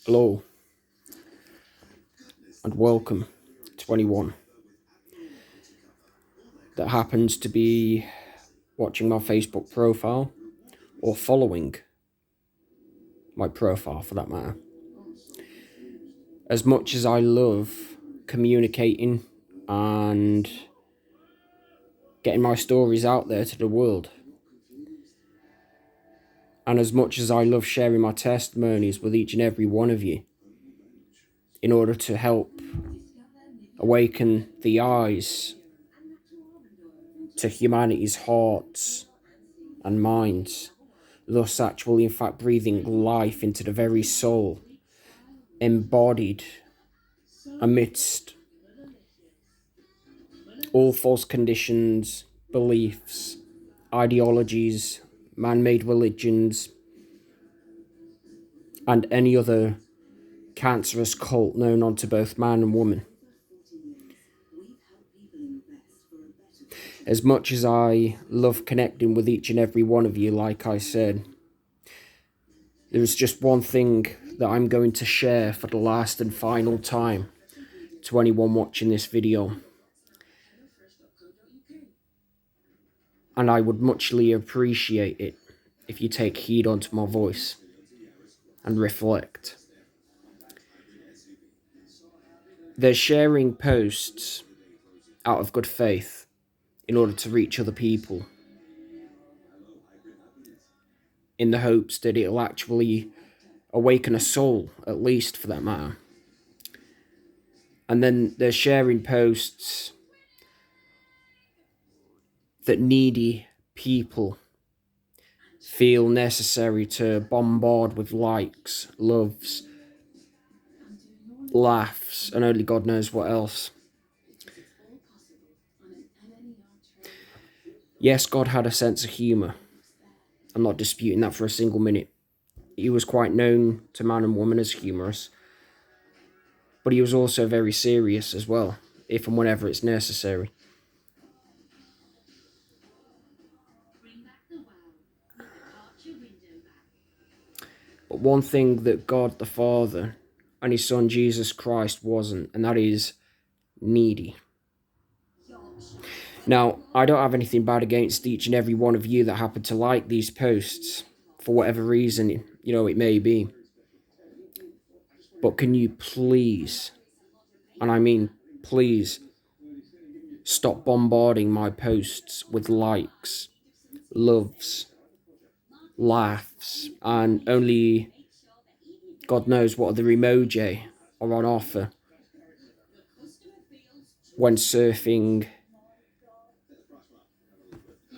Hello and welcome to anyone that happens to be watching my Facebook profile or following my profile for that matter. As much as I love communicating and getting my stories out there to the world, and as much as I love sharing my testimonies with each and every one of you in order to help awaken the eyes to humanity's hearts and minds, thus actually in fact breathing life into the very soul embodied amidst all false conditions, beliefs, ideologies, man-made religions, and any other cancerous cult known unto both man and woman. As much as I love connecting with each and every one of you, like I said, there's just one thing that I'm going to share for the last and final time to anyone watching this video. And I would muchly appreciate it if you take heed unto my voice and reflect. They're sharing posts out of good faith in order to reach other people, in the hopes that it'll actually awaken a soul, at least for that matter. And then they're sharing posts that needy people feel necessary to bombard with likes, loves, laughs, and only God knows what else. Yes, God had a sense of humour. I'm not disputing that for a single minute. He was quite known to man and woman as humorous, but he was also very serious as well, if and whenever it's necessary. But one thing that God the Father and his Son Jesus Christ wasn't, and that is needy. Now, I don't have anything bad against each and every one of you that happen to like these posts, for whatever reason, it may be. But can you please, and I mean please, stop bombarding my posts with likes, loves, laughs, and only God knows what other emoji are on offer when surfing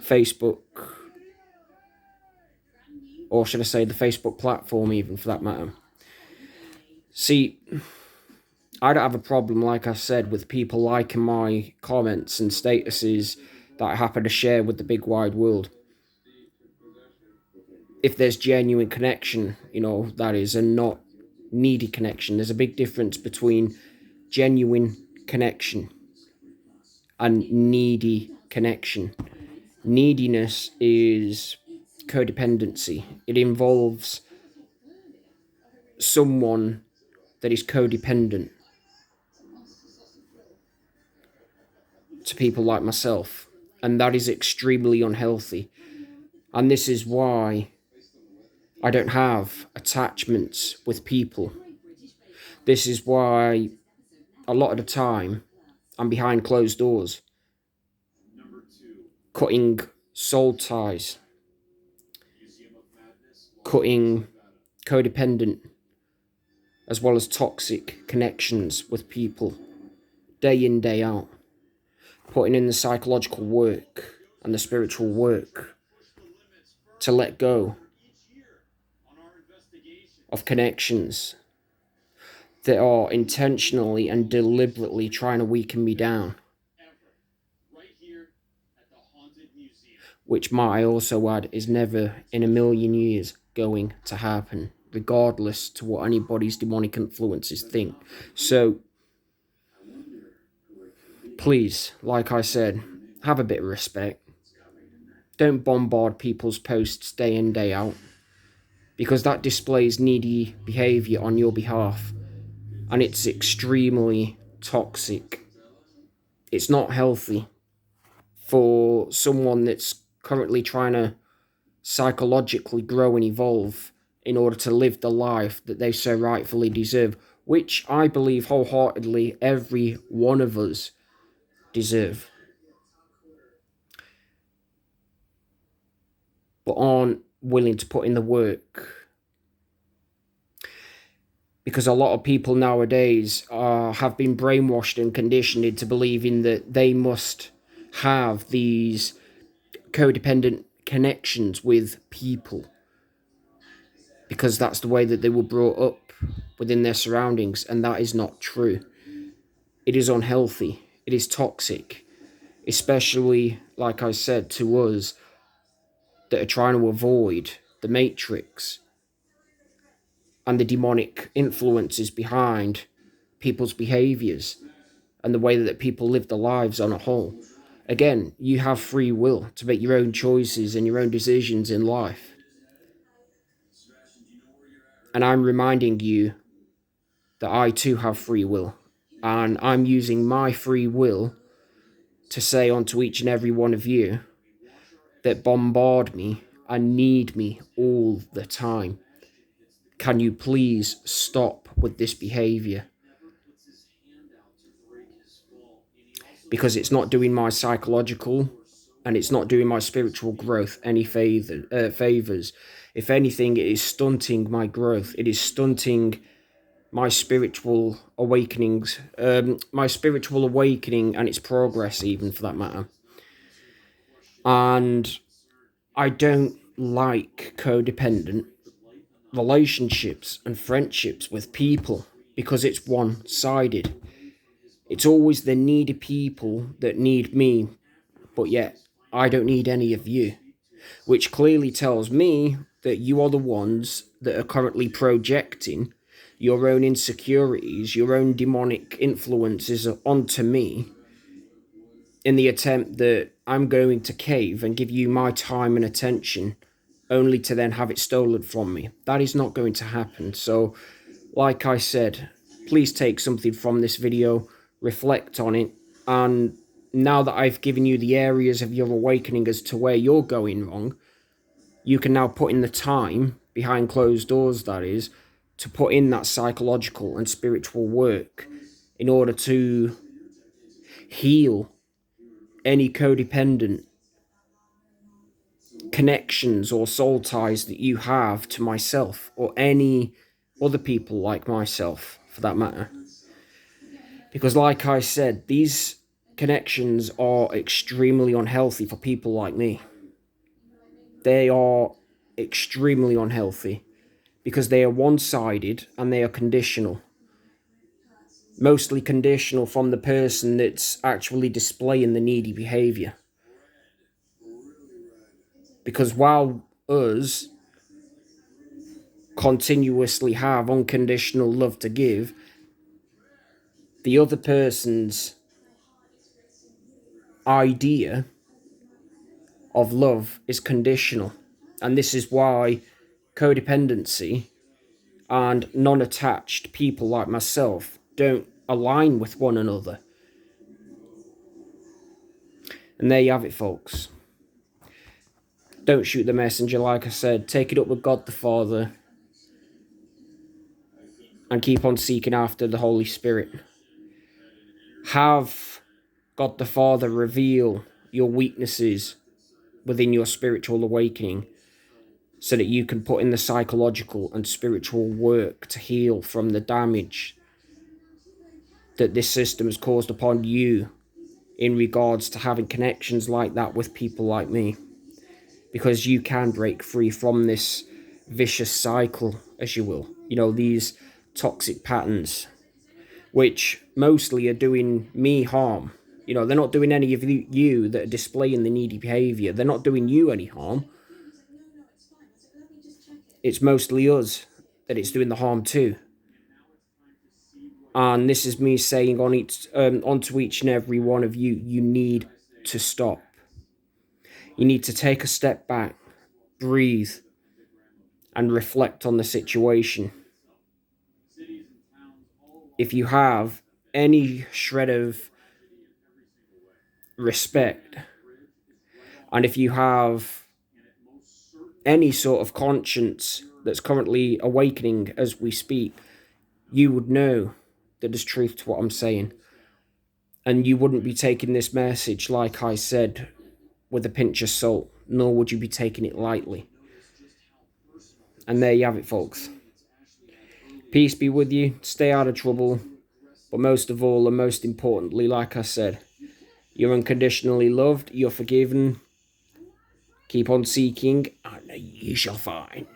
Facebook, or should I say the Facebook platform even for that matter. See, I don't have a problem, like I said, with people liking my comments and statuses that I happen to share with the big wide world. If there's genuine connection, that is, and not needy connection. There's a big difference between genuine connection and needy connection. Neediness is codependency. It involves someone that is codependent to people like myself, and that is extremely unhealthy. And this is why I don't have attachments with people. This is why a lot of the time I'm behind closed doors, cutting soul ties, cutting codependent as well as toxic connections with people day in, day out, putting in the psychological work and the spiritual work to let go of connections that are intentionally and deliberately trying to weaken me down, which might I also add is never in a million years going to happen, regardless to what anybody's demonic influences think. So please, like I said, have a bit of respect. Don't bombard people's posts day in, day out, because that displays needy behavior on your behalf, and it's extremely toxic. It's not healthy for someone that's currently trying to psychologically grow and evolve in order to live the life that they so rightfully deserve, which I believe wholeheartedly every one of us deserve, but aren't willing to put in the work. Because a lot of people nowadays have been brainwashed and conditioned into believing that they must have these codependent connections with people, because that's the way that they were brought up within their surroundings, and that is not true. It is unhealthy. It is toxic, especially, like I said, to us that are trying to avoid the matrix and the demonic influences behind people's behaviors and the way that people live their lives on a whole. Again, you have free will to make your own choices and your own decisions in life. And I'm reminding you that I too have free will. And I'm using my free will to say unto each and every one of you that bombard me and need me all the time, can you please stop with this behavior? Because it's not doing my psychological and it's not doing my spiritual growth any favors. If anything, it is stunting my growth. It is stunting my spiritual awakenings, my spiritual awakening and its progress, even for that matter. And I don't like codependent relationships and friendships with people because it's one-sided. It's always the needy people that need me, but yet I don't need any of you, which clearly tells me that you are the ones that are currently projecting your own insecurities, your own demonic influences onto me in the attempt that I'm going to cave and give you my time and attention only to then have it stolen from me. That is not going to happen. So, like I said, please take something from this video, reflect on it, and now that I've given you the areas of your awakening as to where you're going wrong, you can now put in the time, behind closed doors that is, to put in that psychological and spiritual work in order to heal any codependent connections or soul ties that you have to myself or any other people like myself, for that matter. Because like I said, these connections are extremely unhealthy for people like me. They are extremely unhealthy because they are one-sided and they are conditional. Mostly conditional from the person that's actually displaying the needy behavior. Because while us continuously have unconditional love to give, the other person's idea of love is conditional. And this is why codependency and non-attached people like myself don't align with one another. And there you have it, folks. Don't shoot the messenger, like I said. Take it up with God the Father and keep on seeking after the Holy Spirit. Have God the Father reveal your weaknesses within your spiritual awakening so that you can put in the psychological and spiritual work to heal from the damage that this system has caused upon you in regards to having connections like that with people like me. Because you can break free from this vicious cycle, as you will. You know, these toxic patterns, which mostly are doing me harm. You know, they're not doing any of you that are displaying the needy behavior. They're not doing you any harm. It's mostly us that it's doing the harm to. And this is me saying onto each and every one of you, you need to stop. You need to take a step back, breathe, and reflect on the situation. If you have any shred of respect, and if you have any sort of conscience that's currently awakening as we speak, you would know that there's truth to what I'm saying. And you wouldn't be taking this message, like I said, with a pinch of salt, nor would you be taking it lightly. And there you have it, folks. Peace be with you. Stay out of trouble. But most of all, and most importantly, like I said, you're unconditionally loved. You're forgiven. Keep on seeking, and you shall find.